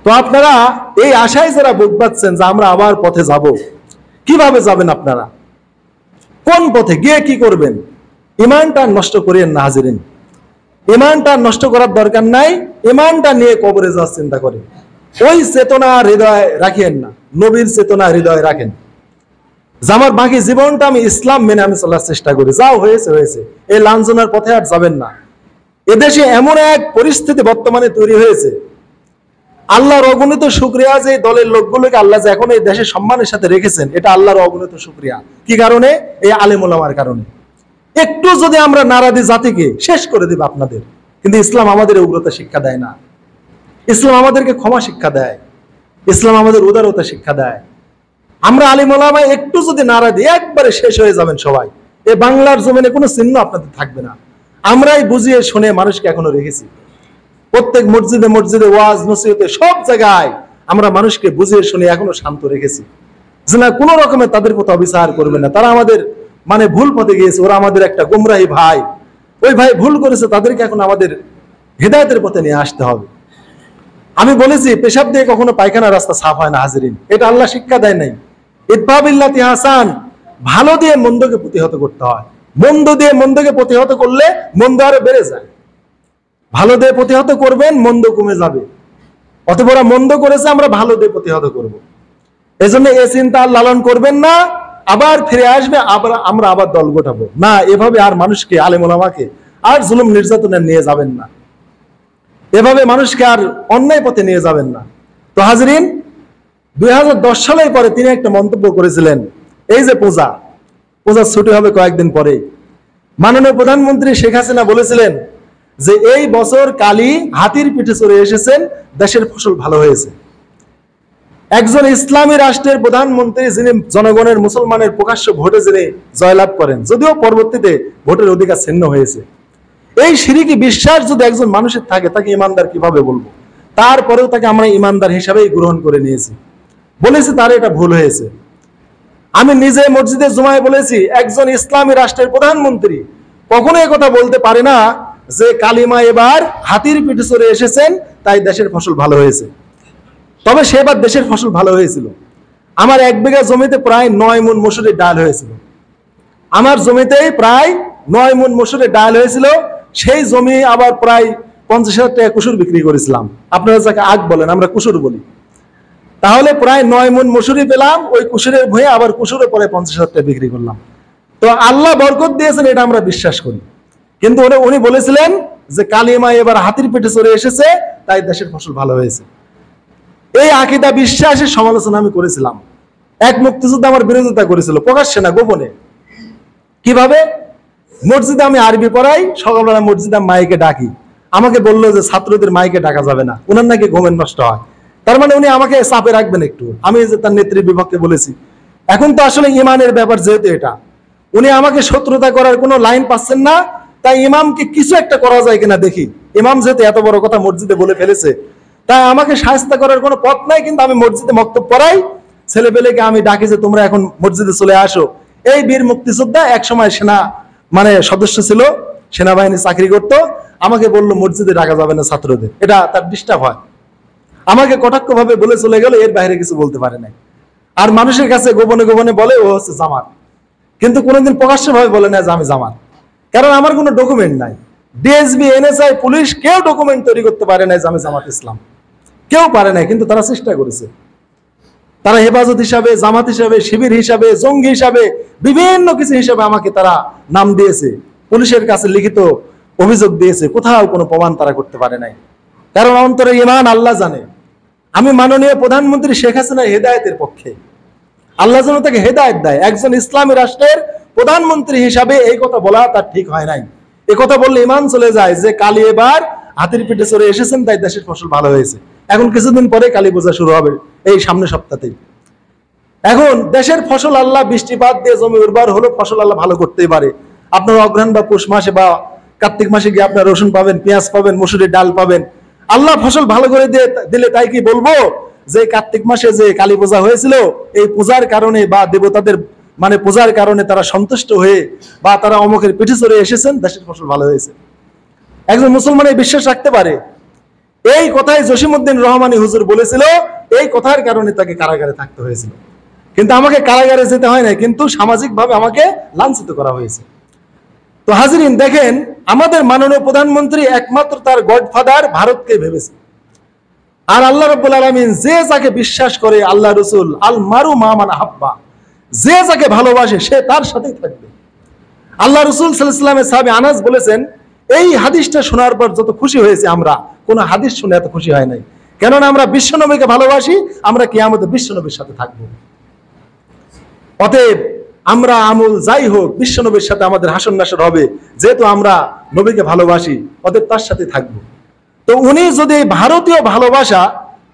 তো আপনারা এই আশায় যারা বুক বাঁধছেন যে আমরা আবার পথে যাব, কিভাবে যাবেন আপনারা, কোন পথে গিয়ে কি করবেন? ইমানটা নষ্ট করিয়েন না হাজিরিন, ইমানটা নষ্ট করার দরকার নাই। ইমানটা নিয়ে কবরে যাওয়ার চিন্তা করেন, ওই চেতনা হৃদয়ে রাখেন না, নবীর চেতনা হৃদয়ে রাখেন। আমার বাকি জীবনটা আমি ইসলাম মেনে আমি চলার চেষ্টা করি, যাও হয়েছে হয়েছে, এই লাঞ্ছনার পথে আর যাবেন না। এদেশে এমন এক পরিস্থিতি বর্তমানে তৈরি হয়েছে, আল্লাহর অগণিত শুকরিয়া যে দলের লোকগুলোকে আল্লাহ যে এখন এই দেশে সম্মানের সাথে রেখেছেন, এটা আল্লাহর অগণিত শুকরিয়া। কি কারণে? এই আলেম ওলামার কারণে। একটু যদি আমরা নাড়া দিই জাতিকে, শেষ করে দিব আপনাদের। কিন্তু ইসলাম আমাদের উগ্রতা শিক্ষা দেয় না, ইসলাম আমাদেরকে ক্ষমা শিক্ষা দেয়, ইসলাম আমাদের উদারতা শিক্ষা দেয়। আমরা আলেম ওলামা একটু যদি নাড়া দিই, একবারে শেষ হয়ে যাবেন সবাই। এই বাংলার জমিনে কোনো চিহ্ন আপনাদের থাকবে না। আমরাই বুঝিয়ে শুনে মানুষকে এখনো রেখেছি, প্রত্যেক মসজিদে মসজিদে ওয়াজ নসিহতে সব জায়গায় আমরা মানুষকে বুঝিয়ে শুনে এখনো শান্ত রেখেছি যে না, কোনো রকমের তাদের প্রতি অবিচার করবে না। তারা আমাদের ভুল পথে গিয়েছে, ওরা আমাদের একটা গোমরাহী ভাই, ওই ভাই ভুল করেছে, তাদেরকে এখন আমাদের হেদায়েতের পথে নিয়ে আসতে হবে। আমি বলেছি, পেশাব দিয়ে কখনো পায়খানা রাস্তা সাফ হয় না হাজিরিন, এটা আল্লাহ শিক্ষা দেয় নাই। ইতবা বিল্লাতি হাসান, ভালো দিয়ে মন্দকে প্রতিহত করতে হয়। মন্দ দিয়ে মন্দকে প্রতিহত করলে মন্দ আরো বেড়ে যায়। ভালো দিয়ে প্রতিহত করবেন, মন্দ কমে যাবে। অতএব ওরা মন্দ করেছে, আমরা ভালো দিয়ে প্রতিহত করব। এজন্য এই চিন্তা লালন করবেন না, আবার ফিরে আসবে, আমরা আবার দল গোটাবো না। এভাবে আর মানুষকে, আলেম ওলামাকে আর জুলুম নির্যাতনে নিয়ে যাবেন না, এভাবে মানুষকে আর অন্যায় পথে নিয়ে যাবেন না। তো হাজরিন, 2010 সালের পরে তিনি একটা মন্তব্য করেছিলেন, এই যে পূজার ছুটি হবে কয়েকদিন পরে, মাননীয় প্রধানমন্ত্রী শেখ হাসিনা বলেছিলেন যে এই বছর কালী হাতির পিঠে চড়ে এসেছেন, দেশের ফসল ভালো হয়েছে। একজন ইসলামী রাষ্ট্রের প্রধানমন্ত্রী, যিনি জনগণের মুসলমানের প্রকাশ্য ভোটে যিনি জয়লাভ করেন, যদিও পরবর্তীতে ভোটের অধিকার ছিন্ন হয়েছে, এই শিরকি বিশ্বাস যদি একজন মানুষের থাকে, তাকে ইমানদার কিভাবে বলবো? তারপরেও তাকে আমরা ইমানদার হিসাবেই গ্রহণ করে নিয়েছি, বলেছি তার এটা ভুল হয়েছে। আমি নিজে মসজিদে জুমায় বলেছি, একজন ইসলামী রাষ্ট্রের প্রধানমন্ত্রী কখনো কথা বলতে পারে না যে কালিমা এবার হাতির পিঠে চড়ে এসেছেন, তাই দেশের ফসল ভালো হয়েছে। তবে সেবার দেশের ফসল ভালো হয়েছিল। আমার 1 বিঘা জমিতে প্রায় 9 মণ মসুরের ডাল হয়েছিল। আমার জমিতেই প্রায় 9 মণ মসুরের ডাল হয়েছিল। সেই জমি আবার প্রায় 50,000 টাকা কুসুর বিক্রি করেছিলাম। আপনারা যাকে আগ বলেন, আমরা কুসুর বলি। তাহলে প্রায় 9 মণ মসুরি পেলাম, ওই কুসুরের ভয়ে আবার কুসুরে পরে 50,000 টাকা বিক্রি করলাম। তো আল্লাহ বরকত দিয়েছেন, এটা আমরা বিশ্বাস করি। কিন্তু উনি বলেছিলেন যে কালিমা এবার হাতির পেটে চড়ে এসেছে, তাই দেশের ফসল ভালো হয়েছে। এই আকীদা বিশ্বাসের সমালোচনা আমি করেছিলাম। এক মুক্তিযোদ্ধা আমার বিরোধিতা করেছিল, প্রকাশ্যে না, গোপনে। কিভাবে? মসজিদে আমি আরবি পড়াই, সকালবেলা মসজিদে মাইকে ডাকি, আমাকে বললো যে ছাত্রদের মাইকে ডাকা যাবে না, ওনার নাকি ঘুমের নষ্ট হয়। তার মানে উনি আমাকে চাপে রাখবেন একটু। আমি যে তার নেত্রীর বিপক্ষে বলেছি। এখন তো আসলে ইমানের ব্যাপার, যেহেতু এটা, উনি আমাকে শত্রুতা করার কোনো লাইন পাচ্ছেন না, তাই ইমামকে কিছু একটা করা যায় কিনা দেখি। ইমাম যেহেতু এত বড় কথা মসজিদে বলে ফেলেছে, তাই আমাকে শায়েস্ত করার কোনো পথ নাই। কিন্তু আমি মসজিদে মক্তব পড়াই, ছেলেপেলেকে আমি ডাকি যে তোমরা এখন মসজিদে চলে আসো। এই বীর মুক্তিযোদ্ধা একসময় সেনা সদস্য ছিল, সেনাবাহিনী চাকরি করতো, আমাকে বললো মসজিদে ডাকা যাবে না ছাত্রদের, এটা তার ডিস্টার্ব হয়। আমাকে কটাক্ষ ভাবে বলে চলে গেল, এর বাইরে কিছু বলতে পারে নাই। আর মানুষের কাছে গোপনে গোপনে বলে ও হচ্ছে জামাত, কিন্তু কোনোদিন প্রকাশ্য ভাবে বলে না যে আমি জামাত। কারণ আমার কোনো ডকুমেন্ট নাই। ডিএসবি, এনএসআই, পুলিশ কেউ ডকুমেন্ট তৈরি করতে পারে না যে আমি জামাত ইসলাম, কেউ পারে নাই। কিন্তু তারা চেষ্টা করেছে। তারা হেফাজত হিসাবে, জামাত হিসাবে, শিবির হিসাবে, জঙ্গি হিসাবে, বিভিন্ন কিছু হিসাবে আমাকে তারা নাম দিয়েছে, পুলিশের কাছে লিখিত অভিযোগ দিয়েছে। কোথাও কোনো প্রমাণ তারা করতে পারে নাই, কারণ অন্তরে ঈমান আল্লাহ জানে। আমি মাননীয় প্রধানমন্ত্রী শেখ হাসিনার হেদায়েতের পক্ষে। আল্লাহ যেন তাকে হেদায়েত দেয়। একজন ইসলামী রাষ্ট্রের প্রধানমন্ত্রী হিসাবে এই কথা বলা তার ঠিক হয় নাই। এই কথা বললে ঈমান চলে যায় যে কালী এবার হাতির পিঠে চড়ে এসেছেন, তাই দেশের ফসল ভালো হয়েছে। এখন কিছুদিন পরে কালী পূজা শুরু হবে, এই সামনের সপ্তাহতেই। এখন দেশের ফসল আল্লাহ বৃষ্টিপাত দিয়ে জমি উর্বর হলো, ফসল আল্লাহ ভালো করতেই পারে। আপনার অগ্রহায়ণ বা পৌষ মাসে বা কার্তিক মাসে গিয়ে আপনার রসুন পাবেন, পেঁয়াজ পাবেন, মসুরের ডাল পাবেন। আল্লাহ ফসল ভালো করে দিলে তাই কি বলবো যে কার্তিক মাসে যে কালী পূজা হয়েছিল, এই পূজার কারণে বা দেবতাদের পূজার কারণে তারা সন্তুষ্ট হয়ে বা তারা অমুকের পিঠে চড়ে এসেছেন, দেশের ফসল ভালো হয়েছে? একজন মুসলমান এই বিশ্বাস রাখতে পারে? এই কথাই জসিমউদ্দিন রহমানী হুজুর বলেছিল, এই কথার কারণে তাকে কারাগারে থাকতে হয়েছিল। কিন্তু আমাকে কারাগারে যেতে হয় না, কিন্তু সামাজিকভাবে আমাকে লাঞ্ছিত করা হয়েছে। তো হাজিরিন, দেখেন আমাদের মাননীয় প্রধানমন্ত্রী একমাত্র তার গডফাদার ভারতকে ভেবেছে। আর আল্লাহ রাব্বুল আলামিন যে যাকে বিশ্বাস করে, আল্লাহ রাসূল আল মারু মা মান আহাব্বা, যে যাকে ভালোবাসে সে তার সাথেই থাকবে। আল্লাহ রাসূল সাল্লাল্লাহু আলাইহি ওয়াসাল্লামের সাহাবী আনাস বলেছেন, এই হাদিসটা শোনার পর যত খুশি হয়েছে আমরা, কোন হাদিস শুনে এত খুশি হয় নাই। কেননা আমরা বিশ্বনবীকে ভালোবাসি, আমরা কিয়ামতে বিশ্বনবীর সাথে থাকবো। অতএব আমরা আমল যাই হোক বিশ্বনবীর সাথে আমাদের হাসর নাসর হবে, যেহেতু আমরা নবীকে ভালোবাসি, অতএব তার সাথে থাকবো। তো উনি যদি ভারতীয় ভালোবাসা,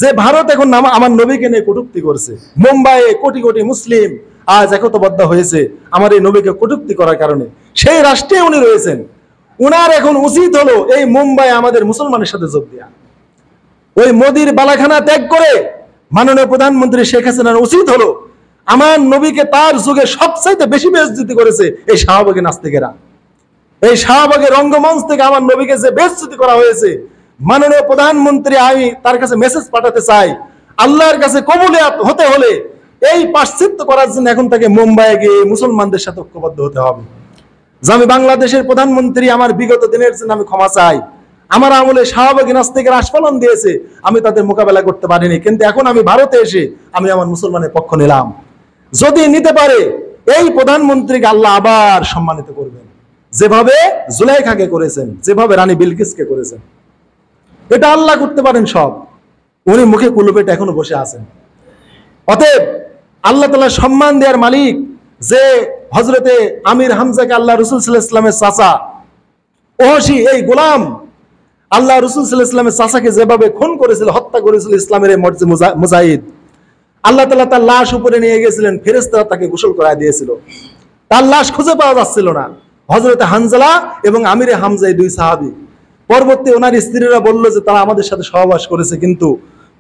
যে ভারত এখন আমার নবীকে নিয়ে কটূক্তি করছে, মুম্বাইয়ে কোটি কোটি মুসলিম আজ একতাবদ্ধ হয়েছে আমার এই নবীকে কটূক্তি করার কারণে, সেই রাষ্ট্রে উনি রয়েছেন। উনার এখন উচিত হলো এই মুম্বাই আমাদের মুসলমানের সাথে যোগ দেয়া। ওই মোদির বালাখানা ত্যাগ করে মাননীয় প্রধানমন্ত্রী শেখ হাসিনার উচিত হলো, আমার নবীকে তার যুগে সবচাইতে বেশি বেইজ্জতি করেছে এই শাহবাগী নাস্তিকেরা। এই শাহবাগের রঙ্গমঞ্চ থেকে আমার নবীকে যে বেইজ্জতি করা হয়েছে, মাননীয় প্রধানমন্ত্রী আমি তার কাছে মেসেজ পাঠাতে চাই, আল্লাহর কাছে কবুলিয়াত হতে হলে এই পাশ্চাত্য করার জন্য এখন তাকে মুম্বাইয়ে গিয়ে মুসলমানদের সাথে ঐক্যবদ্ধ হতে হবে। যে আমি বাংলাদেশের প্রধানমন্ত্রী, আমার বিগত দিনের জন্য আমি ক্ষমা চাই। আমার আমলে শাহবাগী নাস্তিকের আস্ফালন দিয়েছে, আমি তাদের মোকাবেলা করতে পারিনি, কিন্তু এখন আমি ভারতে এসে আমি আমার মুসলমানের পক্ষ নিলাম। যদি নিতে পারে এই প্রধানমন্ত্রীকে আল্লাহ আবার সম্মানিত করবেন, যেভাবে জুলাইখাকে করেছেন, যেভাবে রানী বিলকিসকে করেছেন। এটা আল্লাহ করতে পারেন সব, উনি মুখে কুলুপেটে এখনো বসে আছেন। অতএব আল্লাহ তাআলা সম্মান দেওয়ার মালিক, যে হযরতে আমির হামজাকে আল্লাহ রাসূল সাল্লাল্লাহু আলাইহি ওয়াসাল্লামের চাচা ওহশী, এই গোলাম আল্লাহ রাসূল সাল্লাল্লাহু আলাইহি ওয়াসাল্লামের চাচাকে যেভাবে খুন করেছিল, হত্যা করেছিল ইসলামের এই মুজাহিদ, আল্লাহ তাআলা তার লাশ উপরে নিয়ে গেছিলেন, ফেরেশতারা তাকে গোসল করায় দিয়েছিল। তার লাশ খুঁজে পাওয়া যাচ্ছিল না। হযরতে হানজালা এবং আমিরে হামজা, এই দুই সাহাবী, পরবর্তী ওনার স্ত্রীরা বলল যে তারা আমাদের সাথে সহবাস করেছে, কিন্তু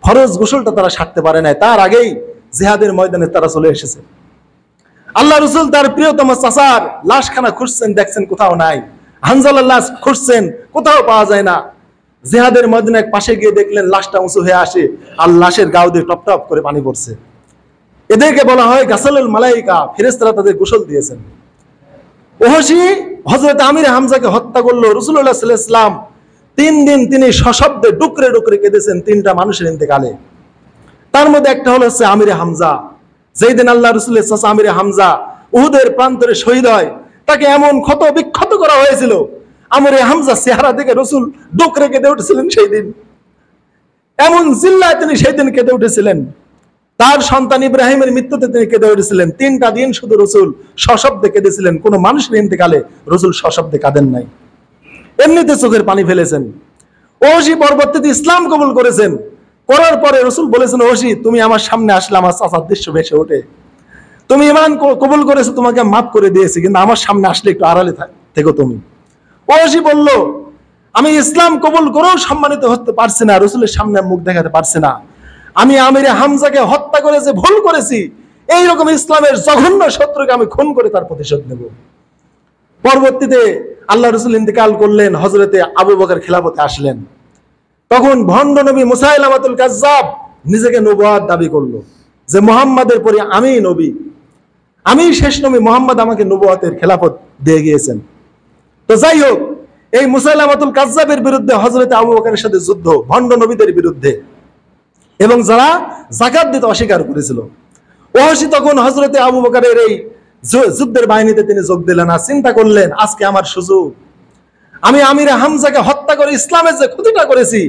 ফরজ গোসলটা তারা সারতে পারে নাই, তার আগেই জিহাদের ময়দানে তারা চলে এসেছে। আল্লাহ রাসূল তার প্রিয়তম চাচার লাশখানা খুঁজছেন, দেখছেন কোথাও নাই। হানজালার লাশ খুঁজছেন, কোথাও পাওয়া যায় না। জিহাদের ময়দানে এক পাশে গিয়ে দেখলেন লাশটা উঁচু হয়ে আসে, আর লাশের গাও দিয়ে টপ টপ করে পানি পড়ছে। এদেরকে বলা হয় গাসালুল মালাইকা, ফেরেশতারা তাদের গোসল দিয়েছেন। ওহশী হযরত আমির হামজাকে হত্যা করলো। রাসূলুল্লাহ সাল্লাল্লাহু আলাইহি ওয়াসাল্লাম 3 দিন তিনি সশব্দে ডুকরে ডুকরে কেঁদেছেন 3টা মানুষের ইন্তেকালে। তার মধ্যে একটা হলো হচ্ছে আমিরে হামজা। যেই দিন আল্লাহ রাসূলের চাচা আমিরে হামজা উহুদের প্রান্তরে শহীদ হয়, তাকে এমন ক্ষত বিক্ষত করা হয়েছিল, আমিরে হামজা চেহারা দেখে রাসূল ডুকরে কেঁদে উঠেছিলেন। সেই দিন এমন জিল্লায় তিনি সেই দিন কেঁদে উঠেছিলেন। তার সন্তান ইব্রাহিমের মৃত্যুতে তিনি কেঁদে উঠেছিলেন। 3টা দিন শুধু রাসূল সশব্দে কেঁদেছিলেন, কোনো মানুষের ইন্তেকালে রাসূল সশব্দে কাঁদেন নাই, এমনিতে চোখের পানি ফেলেছেন। ওহশী পরবর্তীতে ইসলাম কবুল করেছেন। করার পরে রাসূল বলেছেন, ওহশী তুমি আমার সামনে আসলে আমার চাচার দৃশ্য ভেসে ওঠে, তুমি ঈমান কবুল করেছো, তোমাকে মাফ করে দিয়েছি, কিন্তু আমার সামনে আসলে একটু আড়ালে থেকো তুমি। ওহশী বলল, আমি ইসলাম কবুল করেও সম্মানিত হতে পারছি না, রাসূলের সামনে মুখ দেখাতে পারছি না। আমি আমিরে হামজাকে হত্যা করে যে ভুল করেছি, এইরকম ইসলামের জঘন্য শত্রুকে আমি খুন করে তার প্রতিশোধ নেব। পরবর্তীতে আল্লাহ রাসূল ইন্তেকাল করলেন, হযরতে আবু বকর খেলাফতে আসলেন। তখন ভণ্ড নবী মুসাইলামাতুল কাজ্জাব নিজেকে নবুয়ত দাবি করলো, যে মুহাম্মাদের পরে আমি নবী, আমি শেষ নবী, মুহাম্মদ আমাকে নবুয়তের খেলাফত দিয়ে গিয়েছেন। তো যাই হোক, এই মুসাইলামাতুল কাজ্জাবের বিরুদ্ধে হযরতে আবু বকরের সাথে যুদ্ধ, ভণ্ড নবীদের বিরুদ্ধে, এবং যারা যাকাত দিতে অস্বীকার করেছিল। ওহশী তখন হযরতে আবু বকরের এই যুদ্ধের বাহিনীতে তিনি যোগ দিলেন। আর চিন্তা করলেন, আজকে আমার সুযোগ, আমি আমিরে হামজাকে হত্যা করে ইসলামের যে ক্ষতিটা করেছি,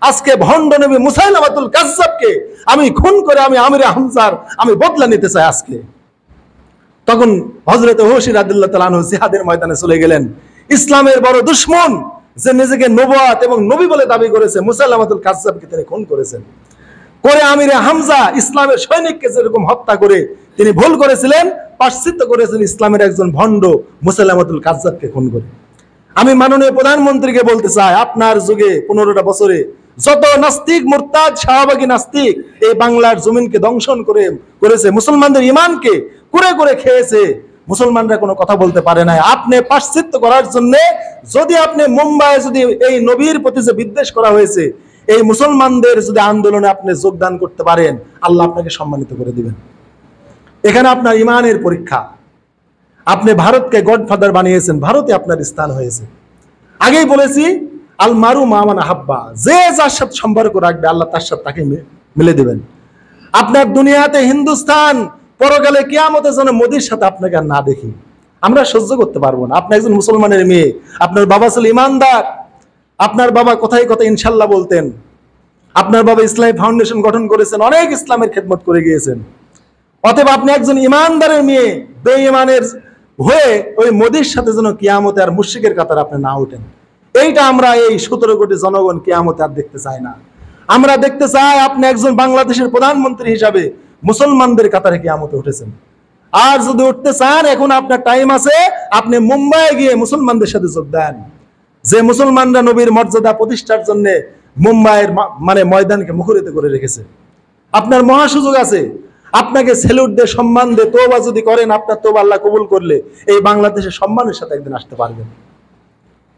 আজকে ভণ্ড নবী মুসাইলামাতুল কাজ্জাবকে আমি খুন করে আমি আমিরে হামজার আমি বদলা নিতে চাই আজকে। তখন হযরতে ওহশী রাদিয়াল্লাহু তাআলা আনহু জিহাদের ময়দানে চলে গেলেন। ইসলামের বড় দুশমন, যে নিজেকে নবুয়ত এবং নবী বলে দাবি করেছে, মুসাইলামাতুল কাজ্জাবকে তিনি খুন করেছেন। করে আমিরে হামজা ইসলামের সৈনিককে যেরকম হত্যা করে তিনি ভুল করেছিলেন, পাশ্চাত্য করেছেন ইসলামের একজন ভণ্ড মুসাইলামাতুল কাজ্জাবকে খুন করে। আমি মাননীয় প্রধানমন্ত্রীকে বলতে চাই, আপনার যুগে 15টা বছরে যত নাস্তিক মুরতাদ শাহবাগী নাস্তিক এই বাংলার জমিনকে দংশন করেছে, মুসলমানদের ঈমানকে কুরে করে খেয়েছে, মুসলমানরা কোনো কথা বলতে পারে না। আপনি পাশ্চাত্য করার জন্য, যদি আপনি মুম্বাইয়ে যদি এই নবীর প্রতি যে বিদ্বেষ করা হয়েছে, এই মুসলমানদের যদি আন্দোলনে আপনি যোগদান করতে পারেন, আল্লাহ আপনাকে সম্মানিত করে দিবেন। এখানে আপনার ইমানের পরীক্ষা। আপনি ভারতকে গডফাদার বানিয়েছেন, ভারতে আপনার স্থান হয়েছে। আগেই বলেছি, আল মারু মামান আহাব্বা, যে যার সাথে সম্পর্ক রাখবে আল্লাহ তার সাথে তাকে মিলে দেবেন। আপনার দুনিয়াতে হিন্দুস্তান, পরকালে কিয়ামতে যেন মোদির সাথে আপনাকে আর না দেখি, আমরা সহ্য করতে পারবো না। আপনি একজন মুসলমানের মেয়ে, আপনার বাবা ছিল ইমানদার, আপনার বাবা কোথায় কোথায় ইনশাল্লাহ বলতেন, আপনার বাবা ইসলামী ফাউন্ডেশন গঠন করেছেন, অনেক ইসলামের খেদমত করে গিয়েছেন। অতএব আপনি একজন ইমানদারের মেয়ে, বেঈমানের হয়ে ওই মোদির সাথে যেন কিয়ামতে আর মুশরিকের কাতারে আপনি না ওঠেন। এইটা আমরা এই 17 কোটি জনগণ কিয়ামতে আর দেখতে চাই না। আমরা দেখতে চাই আপনি একজন বাংলাদেশের প্রধানমন্ত্রী হিসাবে মুসলমানদের কাতারে কিয়ামতে উঠেছেন। আর যদি উঠতে চান, এখন আপনার টাইম আছে, আপনি মুম্বাই গিয়ে মুসলমানদের সাথে যোগ দেন। যে মুসলমানরা নবীর মর্যাদা প্রতিষ্ঠার জন্য মুম্বাইয়ের মানে ময়দানকে মুখরিত করে রেখেছে, আপনার মহা সুযোগ আছে। আপনাকে সেলুট দিয়ে সম্মান দিয়ে তোবা যদি করেন, আপনার তোবা আল্লাহ কবুল করলে এই বাংলাদেশের সম্মানের সাথে একদিন আসতে পারবেন।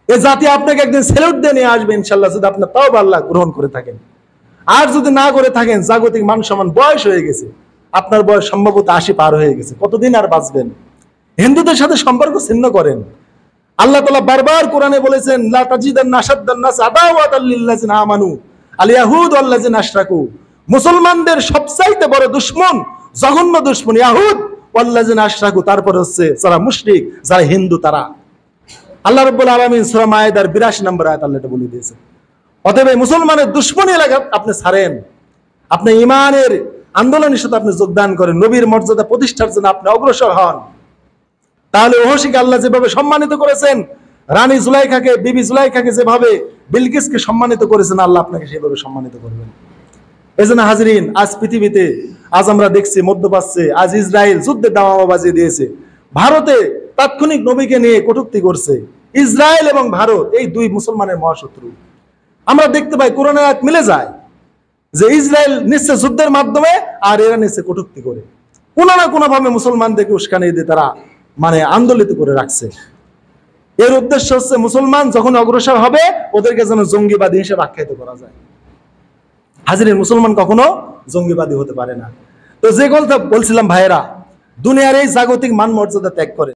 এই জাতি আপনাকে একদিন সেলুট দিয়ে নিয়ে আসবে ইনশাল্লাহ, যদি আপনার তোবা আল্লাহ গ্রহণ করে থাকেন। আর যদি না করে থাকেন, জাগতিক মান সম্মান বয়স হয়ে গেছে, আপনার বয়স সম্ভবত 80 পার হয়ে গেছে, কতদিন আর বাঁচবেন? হিন্দুদের সাথে সম্পর্ক ছিন্ন করেন। আল্লাহ তাআলা বারবার কোরআনে বলেছেন, লা তাজিদান্না আশাদ্দান নাস আদাওয়াতাল লিল্লাযিনা আমানু আল ইয়াহুদ ওয়াল্লাযিনা আশরাকু, মুসলমানদের সবচাইতে বড় দুশমন, জঘন্য দুশমন ইয়াহুদ ওয়াল্লাযিনা আশরাকু, তারপর হচ্ছে যারা মুশরিক, যারা হিন্দু তারা। আল্লাহ রাব্বুল আলামিন সূরা মায়েদার 82 নম্বর আয়াত আল্লাহ এটা বলে দিয়েছে। অতএব মুসলমানের দুশমনী লাগা আপনি ছাড়েন, আপনি ইমানের আন্দোলনের সাথে আপনি যোগদান করেন, নবীর মর্যাদা প্রতিষ্ঠার জন্য আপনি অগ্রসর হন। তাহলে ওহশিকে আল্লাহ যেভাবে সম্মানিত করেছেন, রানী জুলাইখাকে, বিবি জুলাইখাকে যেভাবে বিলকিসকে সম্মানিত করেছেন, আল্লাহ আপনাকে সেভাবে সম্মানিত করবেন। এজন্য হাজরিন, আজ পৃথিবীতে আজ আমরা দেখছি মধ্যপ্রাচ্যে আজ ইসরায়েল যুদ্ধের দামামা বাজিয়ে দিয়েছে। ভারতে তাৎক্ষণিক নবীকে নিয়ে কটূক্তি করছে। ইসরায়েল এবং ভারত এই দুই মুসলমানের মহাশত্রু। আমরা দেখতে পাই কোরআনের আয়াত মিলে যায় যে ইসরায়েল নিচ্ছে যুদ্ধের মাধ্যমে, আর এরা নিচ্ছে কটূক্তি করে। কোনো না কোনো ভাবে মুসলমানদেরকে উস্কানি দিয়ে তারা মানে আন্দোলিত করে রাখছে। এর উদ্দেশ্য হচ্ছে মুসলমান যখন অগ্রসর হবে, ওদেরকে যেন জঙ্গিবাদী হিসেবে আখ্যায়িত করা যায়। হাজির, মুসলমান কখনো জঙ্গিবাদী হতে পারে না। তো যে কথা বলছিলাম ভাইয়েরা, দুনিয়ার এই জাগতিক মান মর্যাদা ত্যাগ করে